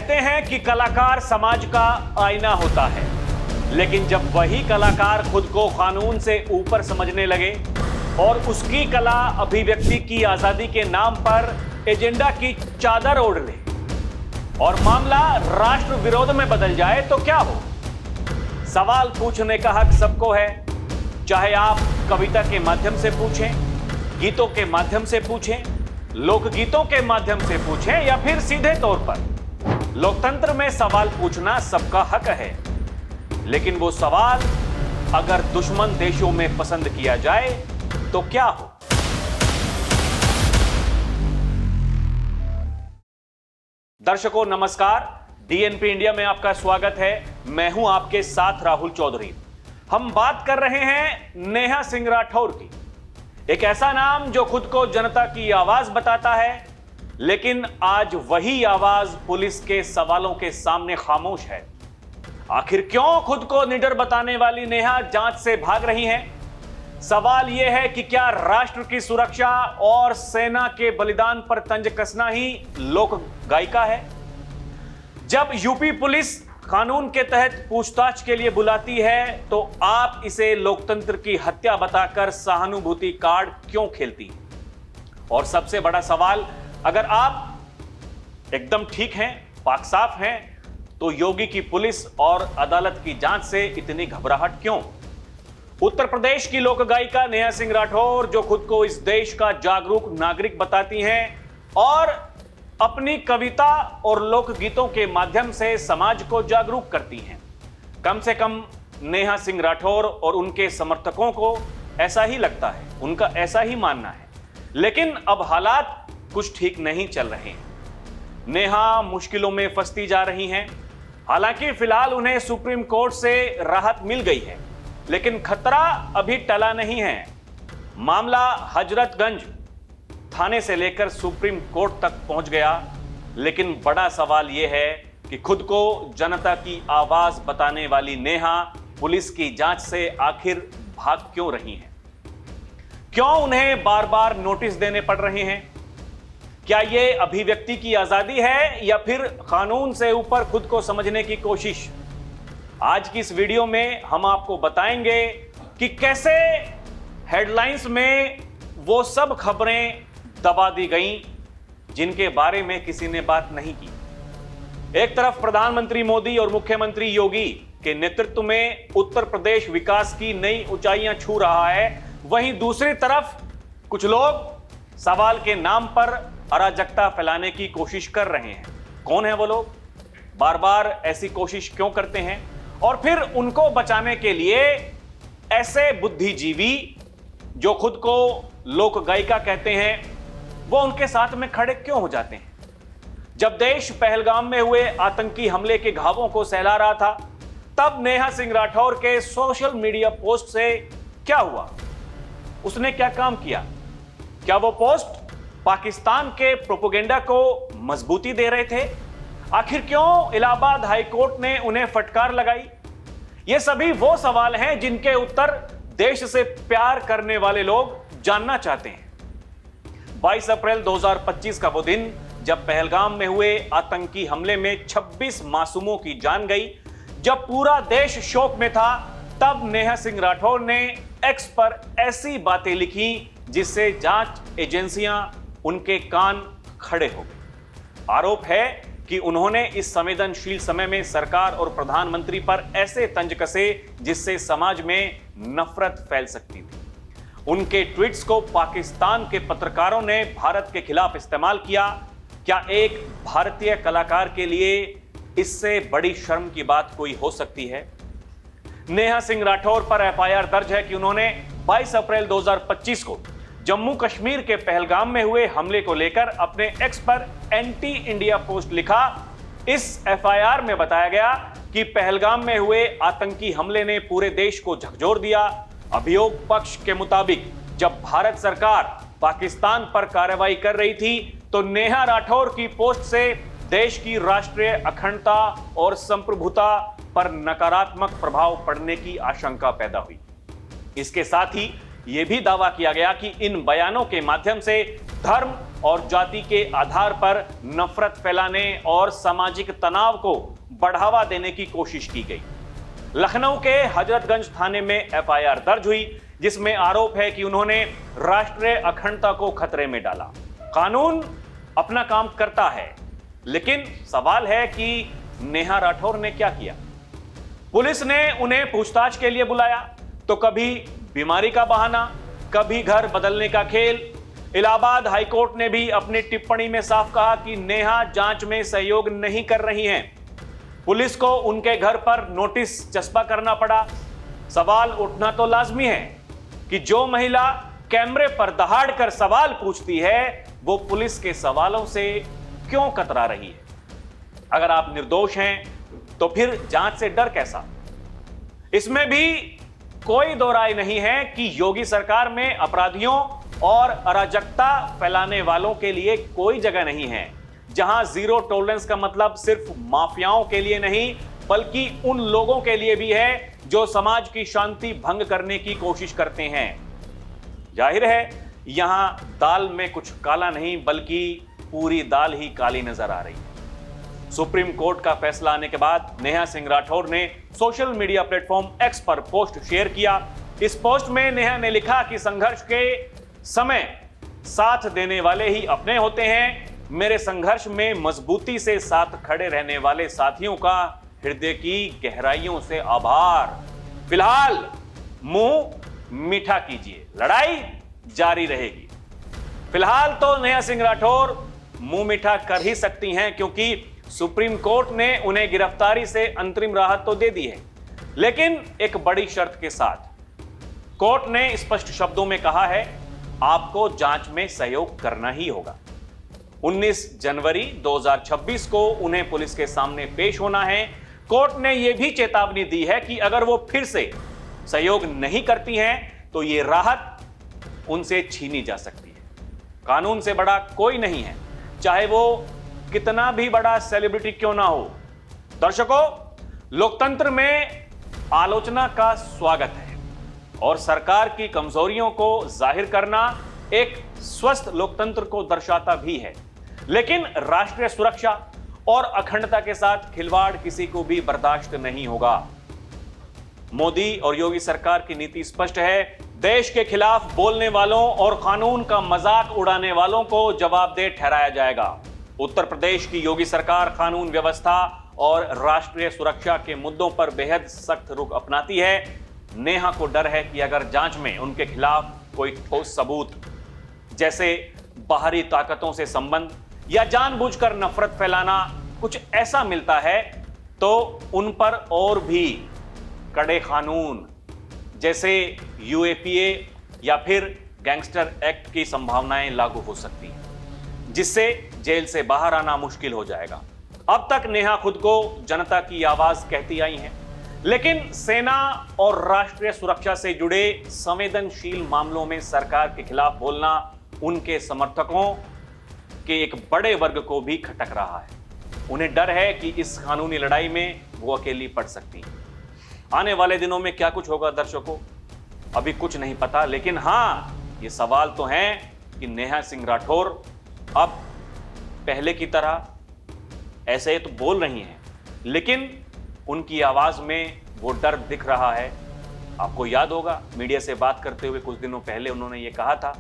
कहते हैं कि कलाकार समाज का आईना होता है, लेकिन जब वही कलाकार खुद को कानून से ऊपर समझने लगे और उसकी कला अभिव्यक्ति की आजादी के नाम पर एजेंडा की चादर ओढ़ ले और मामला राष्ट्र विरोध में बदल जाए तो क्या हो? सवाल पूछने का हक सबको है, चाहे आप कविता के माध्यम से पूछें, गीतों के माध्यम से पूछें, लोकगीतों के माध्यम से पूछें या फिर सीधे तौर पर। लोकतंत्र में सवाल पूछना सबका हक है, लेकिन वो सवाल अगर दुश्मन देशों में पसंद किया जाए तो क्या हो? दर्शकों नमस्कार, डीएनपी इंडिया में आपका स्वागत है। मैं हूं आपके साथ राहुल चौधरी। हम बात कर रहे हैं नेहा सिंह राठौर की, एक ऐसा नाम जो खुद को जनता की आवाज बताता है, लेकिन आज वही आवाज पुलिस के सवालों के सामने खामोश है। आखिर क्यों खुद को निडर बताने वाली नेहा जांच से भाग रही हैं? सवाल यह है कि क्या राष्ट्र की सुरक्षा और सेना के बलिदान पर तंज कसना ही लोक गायिका है? जब यूपी पुलिस कानून के तहत पूछताछ के लिए बुलाती है तो आप इसे लोकतंत्र की हत्या बताकर सहानुभूति कार्ड क्यों खेलती? और सबसे बड़ा सवाल, अगर आप एकदम ठीक हैं, पाक साफ हैं, तो योगी की पुलिस और अदालत की जांच से इतनी घबराहट क्यों? उत्तर प्रदेश की लोक गायिका नेहा सिंह राठौर, जो खुद को इस देश का जागरूक नागरिक बताती हैं और अपनी कविता और लोकगीतों के माध्यम से समाज को जागरूक करती हैं। कम से कम नेहा सिंह राठौर और उनके समर्थकों को ऐसा ही लगता है, उनका ऐसा ही मानना है। लेकिन अब हालात कुछ ठीक नहीं चल रहे हैं। नेहा मुश्किलों में फंसती जा रही हैं। हालांकि फिलहाल उन्हें सुप्रीम कोर्ट से राहत मिल गई है, लेकिन खतरा अभी टला नहीं है। मामला हजरतगंज थाने से लेकर सुप्रीम कोर्ट तक पहुंच गया, लेकिन बड़ा सवाल यह है कि खुद को जनता की आवाज बताने वाली नेहा पुलिस की जांच से आखिर भाग क्यों रही हैं? क्यों उन्हें बार बार नोटिस देने पड़ रहे हैं? क्या यह अभिव्यक्ति की आजादी है या फिर कानून से ऊपर खुद को समझने की कोशिश? आज की इस वीडियो में हम आपको बताएंगे कि कैसे हेडलाइंस में वो सब खबरें दबा दी गईं जिनके बारे में किसी ने बात नहीं की। एक तरफ प्रधानमंत्री मोदी और मुख्यमंत्री योगी के नेतृत्व में उत्तर प्रदेश विकास की नई ऊंचाइयां छू रहा है, वहीं दूसरी तरफ कुछ लोग सवाल के नाम पर अराजकता फैलाने की कोशिश कर रहे हैं। कौन है वो लोग? बार बार ऐसी कोशिश क्यों करते हैं? और फिर उनको बचाने के लिए ऐसे बुद्धिजीवी जो खुद को लोक गायिका कहते हैं, वो उनके साथ में खड़े क्यों हो जाते हैं? जब देश पहलगाम में हुए आतंकी हमले के घावों को सहला रहा था, तब नेहा सिंह राठौर के सोशल मीडिया पोस्ट से क्या हुआ? उसने क्या काम किया? क्या वो पोस्ट पाकिस्तान के प्रोपेगेंडा को मजबूती दे रहे थे? आखिर क्यों इलाहाबाद हाईकोर्ट ने उन्हें फटकार लगाई? ये सभी वो सवाल हैं जिनके उत्तर देश से प्यार करने वाले लोग जानना चाहते हैं। 22 अप्रैल 2025 का वो दिन जब पहलगाम में हुए आतंकी हमले में 26 मासूमों की जान गई, जब पूरा देश शोक में था, तब नेहा सिंह राठौर ने एक्स पर ऐसी बातें लिखी जिससे जांच एजेंसियां उनके कान खड़े हो गए। आरोप है कि उन्होंने इस संवेदनशील समय में सरकार और प्रधानमंत्री पर ऐसे तंज कसे जिससे समाज में नफरत फैल सकती थी। उनके ट्वीट्स को पाकिस्तान के पत्रकारों ने भारत के खिलाफ इस्तेमाल किया। क्या एक भारतीय कलाकार के लिए इससे बड़ी शर्म की बात कोई हो सकती है? नेहा सिंह राठौर पर एफआईआर दर्ज है कि उन्होंने 22 अप्रैल 2025 को जम्मू कश्मीर के पहलगाम में हुए हमले को लेकर अपने एक्स पर एंटी इंडिया पोस्ट लिखा। इस एफआईआर में बताया गया कि पहलगाम में हुए आतंकी हमले ने पूरे देश को झकझोर दिया। अभियोग पक्ष के मुताबिक जब भारत सरकार पाकिस्तान पर कार्रवाई कर रही थी तो नेहा राठौर की पोस्ट से देश की राष्ट्रीय अखंडता और संप्रभुता पर नकारात्मक प्रभाव पड़ने की आशंका पैदा हुई। इसके साथ ही यह भी दावा किया गया कि इन बयानों के माध्यम से धर्म और जाति के आधार पर नफरत फैलाने और सामाजिक तनाव को बढ़ावा देने की कोशिश की गई। लखनऊ के हजरतगंज थाने में एफआईआर दर्ज हुई, जिसमें आरोप है कि उन्होंने राष्ट्रीय अखंडता को खतरे में डाला। कानून अपना काम करता है, लेकिन सवाल है कि नेहा राठौर ने क्या किया। पुलिस ने उन्हें पूछताछ के लिए बुलाया तो कभी बीमारी का बहाना, कभी घर बदलने का खेल। इलाहाबाद हाईकोर्ट ने भी अपनी टिप्पणी में साफ कहा कि नेहा जांच में सहयोग नहीं कर रही हैं। पुलिस को उनके घर पर नोटिस चस्पा करना पड़ा। सवाल उठना तो लाजमी है कि जो महिला कैमरे पर दहाड़ कर सवाल पूछती है, वो पुलिस के सवालों से क्यों कतरा रही है। अगर आप निर्दोष हैं तो फिर जांच से डर कैसा। इसमें भी कोई दो राय नहीं है कि योगी सरकार में अपराधियों और अराजकता फैलाने वालों के लिए कोई जगह नहीं है, जहां जीरो टॉलरेंस का मतलब सिर्फ माफियाओं के लिए नहीं, बल्कि उन लोगों के लिए भी है जो समाज की शांति भंग करने की कोशिश करते हैं। जाहिर है यहां दाल में कुछ काला नहीं, बल्कि पूरी दाल ही काली नजर आ रही है। सुप्रीम कोर्ट का फैसला आने के बाद नेहा सिंह राठौर ने सोशल मीडिया प्लेटफॉर्म एक्स पर पोस्ट शेयर किया। इस पोस्ट में नेहा ने लिखा कि संघर्ष के समय साथ देने वाले ही अपने होते हैं। मेरे संघर्ष में मजबूती से साथ खड़े रहने वाले साथियों का हृदय की गहराइयों से आभार। फिलहाल मुंह मीठा कीजिए, लड़ाई जारी रहेगी। फिलहाल तो नेहा सिंह राठौर मुंह मीठा कर ही सकती हैं, क्योंकि सुप्रीम कोर्ट ने उन्हें गिरफ्तारी से अंतरिम राहत तो दे दी है, लेकिन एक बड़ी शर्त के साथ। कोर्ट ने स्पष्ट शब्दों में कहा है, आपको जांच में सहयोग करना ही होगा। 19 जनवरी 2026 को उन्हें पुलिस के सामने पेश होना है। कोर्ट ने यह भी चेतावनी दी है कि अगर वो फिर से सहयोग नहीं करती हैं तो यह राहत उनसे छीनी जा सकती है। कानून से बड़ा कोई नहीं है, चाहे वो कितना भी बड़ा सेलिब्रिटी क्यों ना हो। दर्शकों, लोकतंत्र में आलोचना का स्वागत है और सरकार की कमजोरियों को जाहिर करना एक स्वस्थ लोकतंत्र को दर्शाता भी है, लेकिन राष्ट्रीय सुरक्षा और अखंडता के साथ खिलवाड़ किसी को भी बर्दाश्त नहीं होगा। मोदी और योगी सरकार की नीति स्पष्ट है, देश के खिलाफ बोलने वालों और कानून का मजाक उड़ाने वालों को जवाबदेह ठहराया जाएगा। उत्तर प्रदेश की योगी सरकार कानून व्यवस्था और राष्ट्रीय सुरक्षा के मुद्दों पर बेहद सख्त रुख अपनाती है। नेहा को डर है कि अगर जांच में उनके खिलाफ कोई ठोस सबूत, जैसे बाहरी ताकतों से संबंध या जानबूझकर नफरत फैलाना, कुछ ऐसा मिलता है तो उन पर और भी कड़े कानून जैसे यूएपीए या फिर गैंगस्टर एक्ट की संभावनाएं लागू हो सकती हैं, जिससे जेल से बाहर आना मुश्किल हो जाएगा। अब तक नेहा खुद को जनता की आवाज कहती आई हैं, लेकिन सेना और राष्ट्रीय सुरक्षा से जुड़े संवेदनशील मामलों में सरकार के खिलाफ बोलना उनके समर्थकों के एक बड़े वर्ग को भी खटक रहा है। उन्हें डर है कि इस कानूनी लड़ाई में वो अकेली पड़ सकती है। आने वाले दिनों में क्या कुछ होगा दर्शकों, अभी कुछ नहीं पता, लेकिन हां, ये सवाल तो हैं कि नेहा सिंह राठौर अब पहले की तरह ऐसे तो बोल रही हैं, लेकिन उनकी आवाज में वो डर दिख रहा है। आपको याद होगा मीडिया से बात करते हुए कुछ दिनों पहले उन्होंने ये कहा था,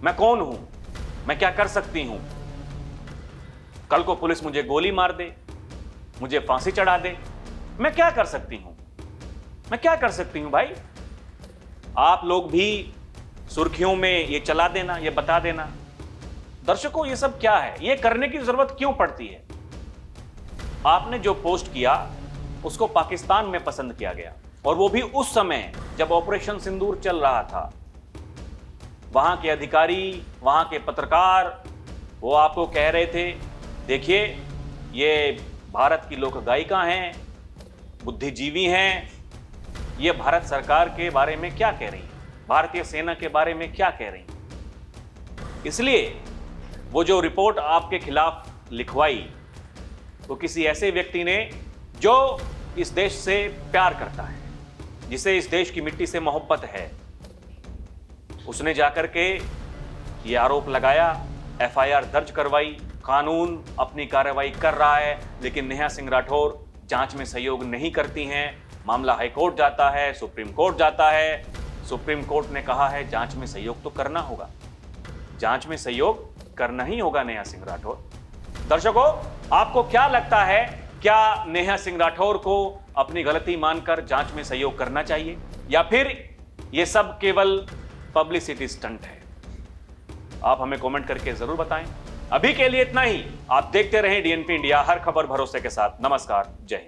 मैं कौन हूं, मैं क्या कर सकती हूं, कल को पुलिस मुझे गोली मार दे, मुझे फांसी चढ़ा दे, मैं क्या कर सकती हूं, मैं क्या कर सकती हूं। भाई आप लोग भी सुर्खियों में ये चला देना, ये बता देना। दर्शकों, ये सब क्या है, ये करने की जरूरत क्यों पड़ती है। आपने जो पोस्ट किया उसको पाकिस्तान में पसंद किया गया, और वो भी उस समय जब ऑपरेशन सिंदूर चल रहा था। वहां के अधिकारी, वहां के पत्रकार वो आपको कह रहे थे, देखिए ये भारत की लोक गायिका हैं, बुद्धिजीवी हैं, ये भारत सरकार के बारे में क्या कह रही हैं, भारतीय सेना के बारे में क्या कह रही हैं। इसलिए वो जो रिपोर्ट आपके खिलाफ लिखवाई वो किसी ऐसे व्यक्ति ने जो इस देश से प्यार करता है, जिसे इस देश की मिट्टी से मोहब्बत है, उसने जाकर के ये आरोप लगाया एफआईआर दर्ज करवाई, कानून अपनी कार्रवाई कर रहा है, लेकिन नेहा सिंह राठौर जांच में सहयोग नहीं करती हैं। मामला हाईकोर्ट जाता है, सुप्रीम कोर्ट जाता है। सुप्रीम कोर्ट ने कहा है जांच में सहयोग तो करना होगा, जांच में सहयोग करना ही होगा नेहा सिंह राठौर। दर्शकों, आपको क्या लगता है, क्या नेहा सिंह राठौर को अपनी गलती मानकर जांच में सहयोग करना चाहिए, या फिर यह सब केवल पब्लिसिटी स्टंट है? आप हमें कमेंट करके जरूर बताएं। अभी के लिए इतना ही। आप देखते रहें डीएनपी इंडिया, हर खबर भरोसे के साथ। नमस्कार, जय हिंद।